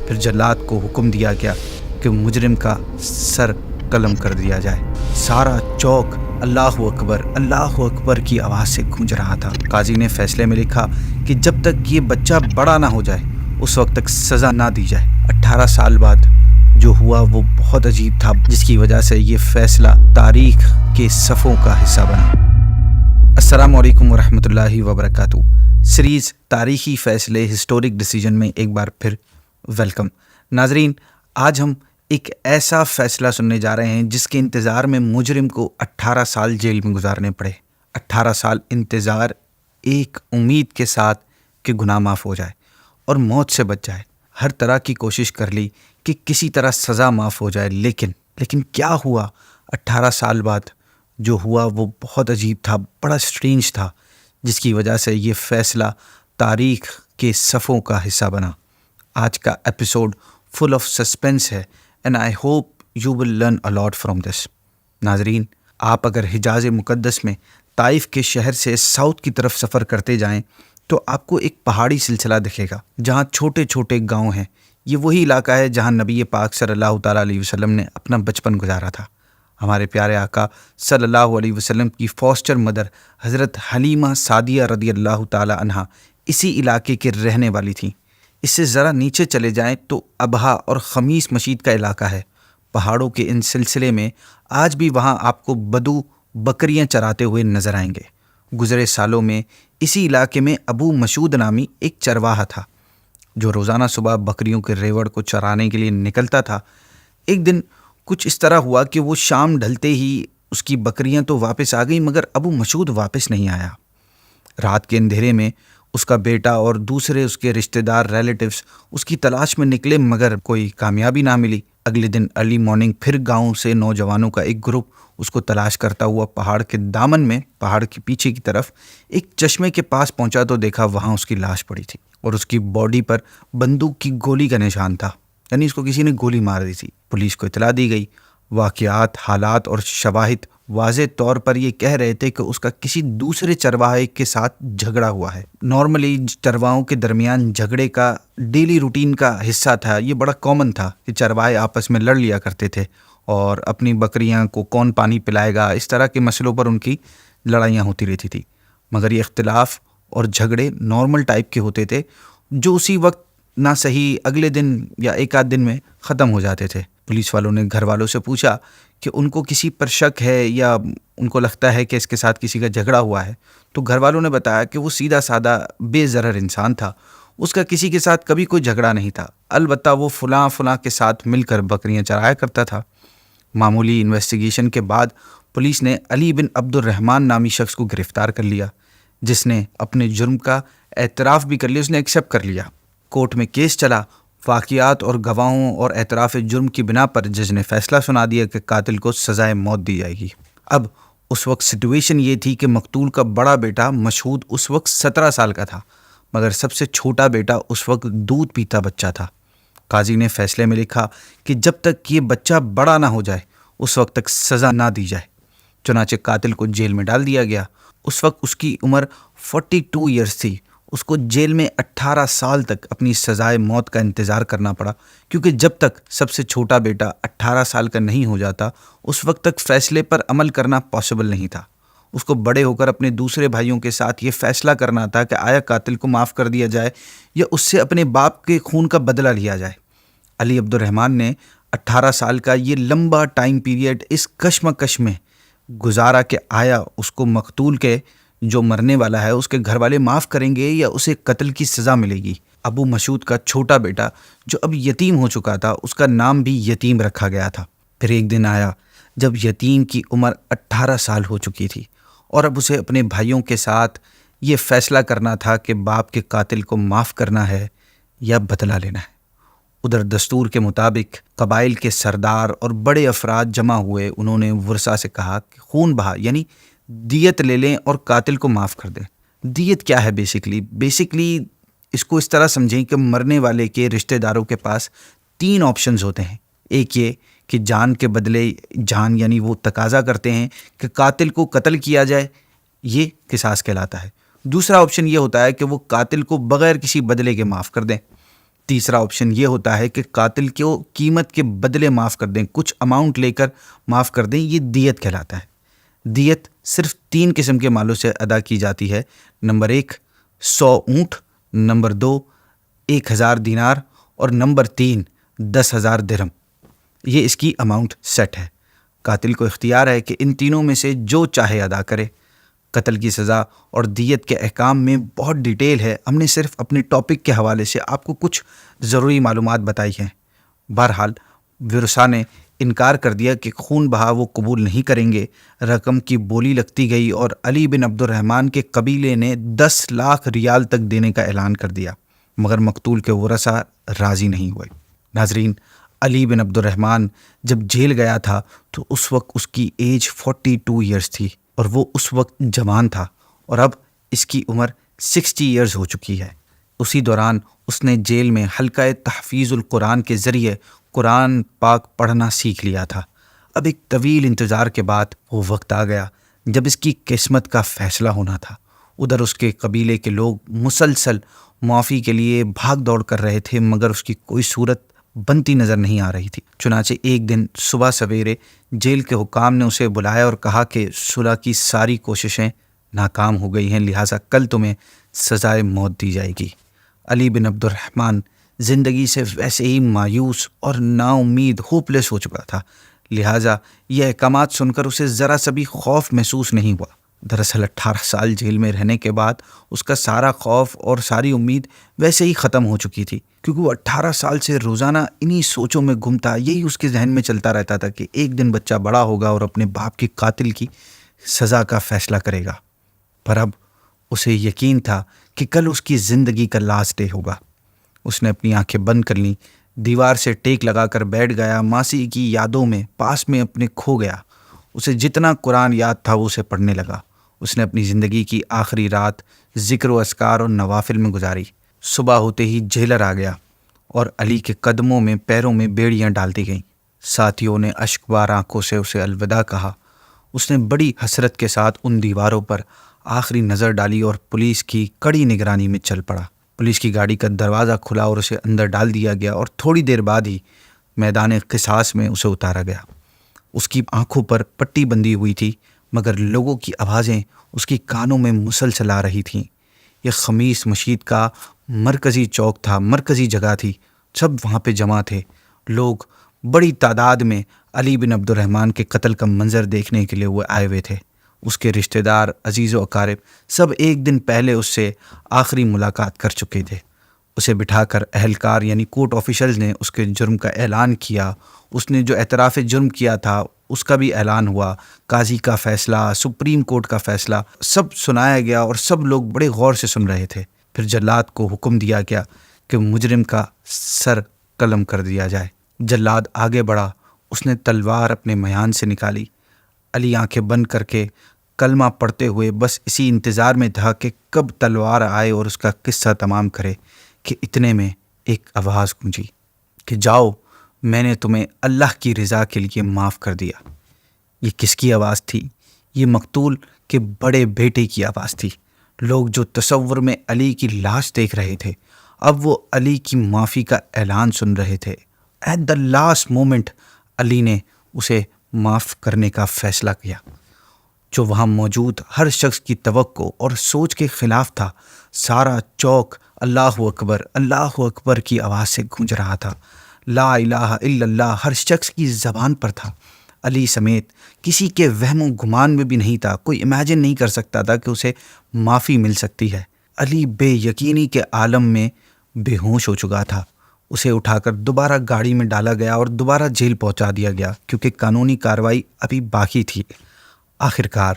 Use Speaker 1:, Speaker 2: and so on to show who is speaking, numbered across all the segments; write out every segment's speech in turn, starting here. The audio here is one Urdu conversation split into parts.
Speaker 1: پھر جلاد کو حکم دیا گیا کہ مجرم کا سر قلم کر دیا جائے۔ سارا چوک اللہ اکبر کی آواز سے گونج رہا تھا۔ قاضی نے فیصلے میں لکھا کہ جب تک یہ بچہ بڑا نہ ہو جائے اس وقت تک سزا نہ دی جائے۔ 18 سال بعد جو ہوا وہ بہت عجیب تھا، جس کی وجہ سے یہ فیصلہ تاریخ کے صفحوں کا حصہ بنا۔ السلام علیکم ورحمۃ اللہ وبرکاتہ۔ سیریز تاریخی فیصلے ہسٹورک ڈیسیجن میں ایک بار پھر ویلکم۔ ناظرین، آج ہم ایک ایسا فیصلہ سننے جا رہے ہیں جس کے انتظار میں مجرم کو 18 سال جیل میں گزارنے پڑے۔ 18 سال انتظار، ایک امید کے ساتھ کہ گناہ معاف ہو جائے اور موت سے بچ جائے۔ ہر طرح کی کوشش کر لی کہ کسی طرح سزا معاف ہو جائے، لیکن کیا ہوا؟ 18 سال بعد جو ہوا وہ بہت عجیب تھا، بڑا اسٹرینج تھا، جس کی وجہ سے یہ فیصلہ تاریخ کے صفحوں کا حصہ بنا۔ آج کا ایپیسوڈ فل آف سسپینس ہے and I hope you will learn a lot from this۔ ناظرین، آپ اگر حجاز مقدس میں طائف کے شہر سے ساؤتھ کی طرف سفر کرتے جائیں تو آپ کو ایک پہاڑی سلسلہ دکھے گا جہاں چھوٹے چھوٹے گاؤں ہیں۔ یہ وہی علاقہ ہے جہاں نبی پاک صلی اللہ تعالیٰ علیہ وسلم نے اپنا بچپن گزارا تھا۔ ہمارے پیارے آقا صلی اللہ علیہ وسلم کی فاسٹر مدر حضرت حلیمہ سعدیہ رضی اللہ تعالیٰ عنہا اسی علاقے کے رہنے والی تھیں۔ اس سے ذرا نیچے چلے جائیں تو ابہا اور خمیس مشید کا علاقہ ہے۔ پہاڑوں کے ان سلسلے میں آج بھی وہاں آپ کو بدو بکریاں چراتے ہوئے نظر آئیں گے۔ گزرے سالوں میں اسی علاقے میں ابو مسعود نامی ایک چرواہا تھا جو روزانہ صبح بکریوں کے ریوڑ کو چرانے کے لیے نکلتا تھا۔ ایک دن کچھ اس طرح ہوا کہ وہ شام ڈھلتے ہی اس کی بکریاں تو واپس آ گئیں مگر ابو مسعود واپس نہیں آیا۔ رات کے اندھیرے میں اس کا بیٹا اور دوسرے اس کے رشتہ دار ریلیٹیوز اس کی تلاش میں نکلے مگر کوئی کامیابی نہ ملی۔ اگلے دن ارلی مارننگ پھر گاؤں سے نوجوانوں کا ایک گروپ اس کو تلاش کرتا ہوا پہاڑ کے دامن میں، پہاڑ کے پیچھے کی طرف ایک چشمے کے پاس پہنچا تو دیکھا وہاں اس کی لاش پڑی تھی اور اس کی باڈی پر بندوق کی گولی کا نشان تھا، یعنی اس کو کسی نے گولی مار دی تھی۔ پولیس کو اطلاع دی گئی۔ واقعات، حالات اور شواہد واضح طور پر یہ کہہ رہے تھے کہ اس کا کسی دوسرے چرواہے کے ساتھ جھگڑا ہوا ہے۔ نارملی چرواہوں کے درمیان جھگڑے کا ڈیلی روٹین کا حصہ تھا، یہ بڑا کامن تھا کہ چرواہے آپس میں لڑ لیا کرتے تھے اور اپنی بکریاں کو کون پانی پلائے گا، اس طرح کے مسئلوں پر ان کی لڑائیاں ہوتی رہتی تھی۔ مگر یہ اختلاف اور جھگڑے نارمل ٹائپ کے ہوتے تھے جو اسی وقت نہ صحیح اگلے دن یا ایک آدھ دن میں ختم ہو جاتے تھے۔ پولیس والوں نے گھر والوں سے پوچھا کہ ان کو کسی پر شک ہے یا ان کو لگتا ہے کہ اس کے ساتھ کسی کا جھگڑا ہوا ہے، تو گھر والوں نے بتایا کہ وہ سیدھا سادہ بے ضرر انسان تھا، اس کا کسی کے ساتھ کبھی کوئی جھگڑا نہیں تھا، البتہ وہ فلاں کے ساتھ مل کر بکریاں چرایا کرتا تھا۔ معمولی انویسٹیگیشن کے بعد پولیس نے علی بن عبد الرحمن نامی شخص کو گرفتار کر لیا، جس نے اپنے جرم کا اعتراف بھی کر لیا، اس نے ایکسیپٹ کر لیا۔ کورٹ میں کیس چلا۔ واقعات اور گواہوں اور اعتراف جرم کی بنا پر جج نے فیصلہ سنا دیا کہ قاتل کو سزائے موت دی جائے گی۔ اب اس وقت سچویشن یہ تھی کہ مقتول کا بڑا بیٹا مشہود اس وقت 17 سال کا تھا مگر سب سے چھوٹا بیٹا اس وقت دودھ پیتا بچہ تھا۔ قاضی نے فیصلے میں لکھا کہ جب تک یہ بچہ بڑا نہ ہو جائے اس وقت تک سزا نہ دی جائے۔ چنانچہ قاتل کو جیل میں ڈال دیا گیا۔ اس وقت اس کی عمر 42 ایئرز تھی۔ اس کو جیل میں 18 سال تک اپنی سزائے موت کا انتظار کرنا پڑا، کیونکہ جب تک سب سے چھوٹا بیٹا 18 سال کا نہیں ہو جاتا اس وقت تک فیصلے پر عمل کرنا پاسبل نہیں تھا۔ اس کو بڑے ہو کر اپنے دوسرے بھائیوں کے ساتھ یہ فیصلہ کرنا تھا کہ آیا قاتل کو معاف کر دیا جائے یا اس سے اپنے باپ کے خون کا بدلہ لیا جائے۔ علی عبد الرحمن نے 18 سال کا یہ لمبا ٹائم پیریڈ اس کشمکش میں گزارا کہ آیا اس کو مقتول کے جو مرنے والا ہے اس کے گھر والے معاف کریں گے یا اسے قتل کی سزا ملے گی۔ ابو مسعود کا چھوٹا بیٹا جو اب یتیم ہو چکا تھا، اس کا نام بھی یتیم رکھا گیا تھا۔ پھر ایک دن آیا جب یتیم کی عمر 18 سال ہو چکی تھی اور اب اسے اپنے بھائیوں کے ساتھ یہ فیصلہ کرنا تھا کہ باپ کے قاتل کو معاف کرنا ہے یا بدلہ لینا ہے۔ ادھر دستور کے مطابق قبائل کے سردار اور بڑے افراد جمع ہوئے۔ انہوں نے ورثاء سے کہا کہ خون بہا، یعنی دیت لے لیں اور قاتل کو معاف کر دیں۔ دیت کیا ہے؟ بیسیکلی اس کو اس طرح سمجھیں کہ مرنے والے کے رشتہ داروں کے پاس 3 آپشنز ہوتے ہیں۔ ایک یہ کہ جان کے بدلے جان، یعنی وہ تقاضا کرتے ہیں کہ قاتل کو قتل کیا جائے، یہ قصاص کہلاتا ہے۔ دوسرا آپشن یہ ہوتا ہے کہ وہ قاتل کو بغیر کسی بدلے کے معاف کر دیں۔ تیسرا آپشن یہ ہوتا ہے کہ قاتل کو قیمت کے بدلے معاف کر دیں، کچھ اماؤنٹ لے کر معاف کر دیں، یہ دیت کہلاتا ہے۔ دیت صرف 3 قسم کے مالوں سے ادا کی جاتی ہے۔ نمبر 1 100 اونٹ، نمبر 2 1000 دینار اور نمبر 3 10,000 درہم۔ یہ اس کی اماؤنٹ سیٹ ہے۔ قاتل کو اختیار ہے کہ ان تینوں میں سے جو چاہے ادا کرے۔ قتل کی سزا اور دیت کے احکام میں بہت ڈیٹیل ہے، ہم نے صرف اپنے ٹاپک کے حوالے سے آپ کو کچھ ضروری معلومات بتائی ہیں۔ بہرحال ورثاء نے انکار کر دیا کہ خون بہا وہ قبول نہیں کریں گے۔ رقم کی بولی لگتی گئی اور علی بن عبد الرحمن کے قبیلے نے 10 لاکھ ریال تک دینے کا اعلان کر دیا، مگر مقتول کے ورثاء راضی نہیں ہوئے۔ ناظرین، علی بن عبد الرحمن جب جیل گیا تھا تو اس وقت اس کی ایج 42 ایئرز تھی اور وہ اس وقت جوان تھا، اور اب اس کی عمر 60 ایئرز ہو چکی ہے۔ اسی دوران اس نے جیل میں حلقہ تحفیظ القرآن کے ذریعے قرآن پاک پڑھنا سیکھ لیا تھا۔ اب ایک طویل انتظار کے بعد وہ وقت آ گیا جب اس کی قسمت کا فیصلہ ہونا تھا۔ ادھر اس کے قبیلے کے لوگ مسلسل معافی کے لیے بھاگ دوڑ کر رہے تھے، مگر اس کی کوئی صورت بنتی نظر نہیں آ رہی تھی۔ چنانچہ ایک دن صبح سویرے جیل کے حکام نے اسے بلایا اور کہا کہ صلح کی ساری کوششیں ناکام ہو گئی ہیں، لہٰذا کل تمہیں سزائے موت دی جائے گی۔ علی بن عبد الرحمن زندگی سے ویسے ہی مایوس اور نا امید ہوپ لیس ہو چکا تھا، لہٰذا یہ احکامات سن کر اسے ذرا سا بھی خوف محسوس نہیں ہوا۔ دراصل 18 سال جیل میں رہنے کے بعد اس کا سارا خوف اور ساری امید ویسے ہی ختم ہو چکی تھی، کیونکہ وہ 18 سال سے روزانہ انہی سوچوں میں گم تھا۔ یہی اس کے ذہن میں چلتا رہتا تھا کہ ایک دن بچہ بڑا ہوگا اور اپنے باپ کے قاتل کی سزا کا فیصلہ کرے گا، پر اب اسے یقین تھا کہ کل اس کی زندگی کا لاسٹ ڈے ہوگا۔ اس نے اپنی آنکھیں بند کر لیں، دیوار سے ٹیک لگا کر بیٹھ گیا، ماسی کی یادوں میں پاس میں اپنے کھو گیا۔ اسے جتنا قرآن یاد تھا وہ اسے پڑھنے لگا۔ اس نے اپنی زندگی کی آخری رات ذکر و اذکار اور نوافل میں گزاری۔ صبح ہوتے ہی جیلر آ گیا اور علی کے قدموں میں پیروں میں بیڑیاں ڈال دی گئیں۔ ساتھیوں نے اشک بار آنکھوں سے اسے الوداع کہا۔ اس نے بڑی حسرت کے ساتھ ان دیواروں پر آخری نظر ڈالی اور پولیس کی کڑی نگرانی میں چل پڑا۔ پولیس کی گاڑی کا دروازہ کھلا اور اسے اندر ڈال دیا گیا، اور تھوڑی دیر بعد ہی میدان قصاص میں اسے اتارا گیا۔ اس کی آنکھوں پر پٹی بندھی ہوئی تھی، مگر لوگوں کی آوازیں اس کی کانوں میں مسلسل آ رہی تھیں۔ یہ خمیس مشید کا مرکزی چوک تھا، مرکزی جگہ تھی، سب وہاں پہ جمع تھے۔ لوگ بڑی تعداد میں علی بن عبد الرحمن کے قتل کا منظر دیکھنے کے لیے وہ آئے ہوئے تھے۔ اس کے رشتہ دار، عزیز و اقارب سب ایک دن پہلے اس سے آخری ملاقات کر چکے تھے۔ اسے بٹھا کر اہلکار یعنی کورٹ آفیشلز نے اس کے جرم کا اعلان کیا۔ اس نے جو اعتراف جرم کیا تھا اس کا بھی اعلان ہوا۔ قاضی کا فیصلہ، سپریم کورٹ کا فیصلہ سب سنایا گیا اور سب لوگ بڑے غور سے سن رہے تھے۔ پھر جلاد کو حکم دیا گیا کہ مجرم کا سر قلم کر دیا جائے۔ جلاد آگے بڑھا، اس نے تلوار اپنے میان سے نکالی۔ علی آنکھیں بند کر کے کلمہ پڑھتے ہوئے بس اسی انتظار میں تھا کہ کب تلوار آئے اور اس کا قصہ تمام کرے، کہ اتنے میں ایک آواز گونجی کہ جاؤ، میں نے تمہیں اللہ کی رضا کے لیے معاف کر دیا۔ یہ کس کی آواز تھی؟ یہ مقتول کے بڑے بیٹے کی آواز تھی۔ لوگ جو تصور میں علی کی لاش دیکھ رہے تھے، اب وہ علی کی معافی کا اعلان سن رہے تھے۔ ایٹ دا لاسٹ مومنٹ علی نے اسے معاف کرنے کا فیصلہ کیا۔ جو وہاں موجود ہر شخص کی توقع اور سوچ کے خلاف تھا۔ سارا چوک اللہ اکبر کی آواز سے گونج رہا تھا۔ لا الہ الا اللہ ہر شخص کی زبان پر تھا۔ علی سمیت کسی کے وہم و گمان میں بھی نہیں تھا، کوئی امیجن نہیں کر سکتا تھا کہ اسے معافی مل سکتی ہے۔ علی بے یقینی کے عالم میں بے ہوش ہو چکا تھا۔ اسے اٹھا کر دوبارہ گاڑی میں ڈالا گیا اور دوبارہ جیل پہنچا دیا گیا، کیونکہ قانونی کارروائی ابھی باقی تھی۔ آخرکار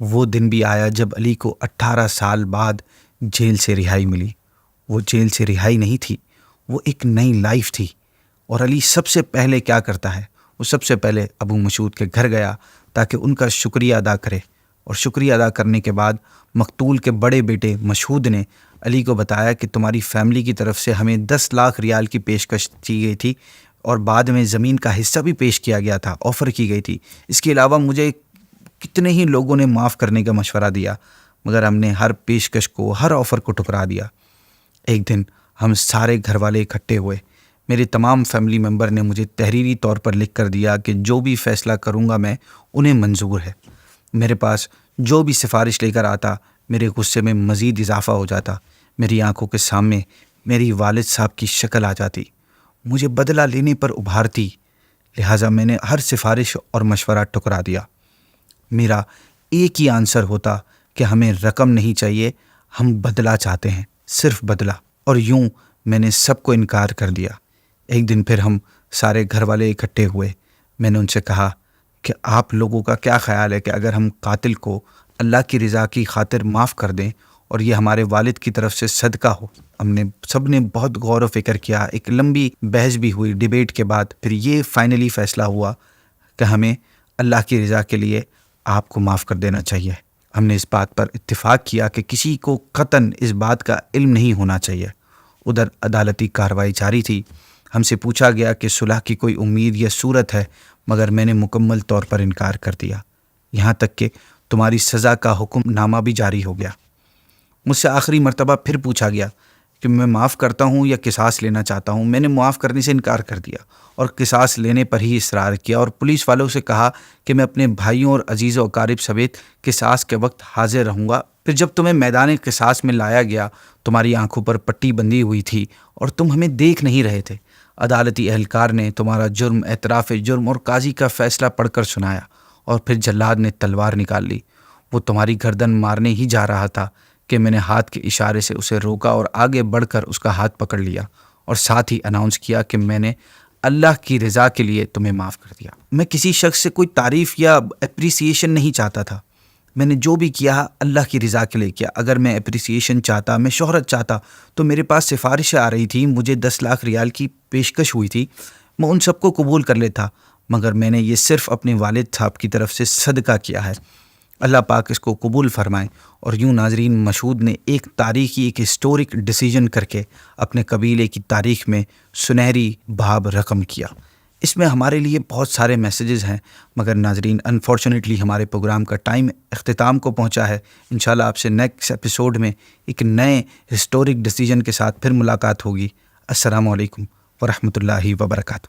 Speaker 1: وہ دن بھی آیا جب علی کو 18 سال بعد جیل سے رہائی ملی۔ وہ جیل سے رہائی نہیں تھی، وہ ایک نئی لائف تھی۔ اور علی سب سے پہلے کیا کرتا ہے؟ وہ سب سے پہلے ابو مسعود کے گھر گیا تاکہ ان کا شکریہ ادا کرے، اور شکریہ ادا کرنے کے بعد مقتول کے بڑے بیٹے مشہود نے علی کو بتایا کہ تمہاری فیملی کی طرف سے ہمیں 10 لاکھ ریال کی پیشکش کی گئی تھی، اور بعد میں زمین کا حصہ بھی پیش کیا گیا تھا، آفر کی گئی تھی۔ اس کے علاوہ مجھے کتنے ہی لوگوں نے معاف کرنے کا مشورہ دیا، مگر ہم نے ہر پیشکش کو، ہر آفر کو ٹھکرا دیا۔ ایک دن ہم سارے گھر والے اکٹھے ہوئے۔ میرے تمام فیملی ممبر نے مجھے تحریری طور پر لکھ کر دیا کہ جو بھی فیصلہ کروں گا میں انہیں منظور ہے۔ میرے پاس جو بھی سفارش لے کر آتا میرے غصے میں مزید اضافہ ہو جاتا۔ میری آنکھوں کے سامنے میری والد صاحب کی شکل آ جاتی، مجھے بدلہ لینے پر ابھارتی، لہٰذا میں نے ہر سفارش اور مشورہ ٹھکرا دیا۔ میرا ایک ہی آنسر ہوتا کہ ہمیں رقم نہیں چاہیے، ہم بدلہ چاہتے ہیں، صرف بدلہ۔ اور یوں میں نے سب کو انکار کر دیا۔ ایک دن پھر ہم سارے گھر والے اکٹھے ہوئے۔ میں نے ان سے کہا کہ آپ لوگوں کا کیا خیال ہے کہ اگر ہم قاتل کو اللہ کی رضا کی خاطر معاف کر دیں اور یہ ہمارے والد کی طرف سے صدقہ ہو؟ سب نے بہت غور و فکر کیا، ایک لمبی بحث بھی ہوئی، ڈیبیٹ کے بعد پھر یہ فائنلی فیصلہ ہوا کہ ہمیں اللہ کی رضا کے لیے آپ کو معاف کر دینا چاہیے۔ ہم نے اس بات پر اتفاق کیا کہ کسی کو قطعاً اس بات کا علم نہیں ہونا چاہیے۔ ادھر عدالتی کارروائی جاری تھی۔ ہم سے پوچھا گیا کہ صلح کی کوئی امید یا صورت ہے، مگر میں نے مکمل طور پر انکار کر دیا، یہاں تک کہ تمہاری سزا کا حکم نامہ بھی جاری ہو گیا۔ مجھ سے آخری مرتبہ پھر پوچھا گیا کہ میں معاف کرتا ہوں یا قصاص لینا چاہتا ہوں۔ میں نے معاف کرنے سے انکار کر دیا اور قصاص لینے پر ہی اصرار کیا، اور پولیس والوں سے کہا کہ میں اپنے بھائیوں اور عزیز و اقارب سمیت قصاص کے وقت حاضر رہوں گا۔ پھر جب تمہیں میدان قصاص میں لایا گیا، تمہاری آنکھوں پر پٹی بندھی ہوئی تھی اور تم ہمیں دیکھ نہیں رہے تھے۔ عدالتی اہلکار نے تمہارا جرم، اعتراف جرم اور قاضی کا فیصلہ پڑھ کر سنایا، اور پھر جلاد نے تلوار نکال لی۔ وہ تمہاری گردن مارنے ہی جا رہا تھا کہ میں نے ہاتھ کے اشارے سے اسے روکا اور آگے بڑھ کر اس کا ہاتھ پکڑ لیا، اور ساتھ ہی اناؤنس کیا کہ میں نے اللہ کی رضا کے لیے تمہیں معاف کر دیا۔ میں کسی شخص سے کوئی تعریف یا اپریسیشن نہیں چاہتا تھا۔ میں نے جو بھی کیا اللہ کی رضا کے لیے کیا۔ اگر میں اپریسیشن چاہتا، میں شہرت چاہتا، تو میرے پاس سفارشیں آ رہی تھی، مجھے 10 لاکھ ریال کی پیشکش ہوئی تھی، میں ان سب کو قبول کر لیتا، مگر میں نے یہ صرف اپنے والد صاحب کی طرف سے صدقہ کیا ہے۔ اللہ پاک اس کو قبول فرمائے۔ اور یوں ناظرین، مشہود نے ایک تاریخی، ایک ہسٹورک ڈیسیجن کر کے اپنے قبیلے کی تاریخ میں سنہری باب رقم کیا۔ اس میں ہمارے لیے بہت سارے میسیجز ہیں، مگر ناظرین انفارچونیٹلی ہمارے پروگرام کا ٹائم اختتام کو پہنچا ہے۔ انشاءاللہ آپ سے نیکسٹ ایپیسوڈ میں ایک نئے ہسٹورک ڈیسیجن کے ساتھ پھر ملاقات ہوگی۔ السلام علیکم ورحمۃ اللہ وبرکاتہ۔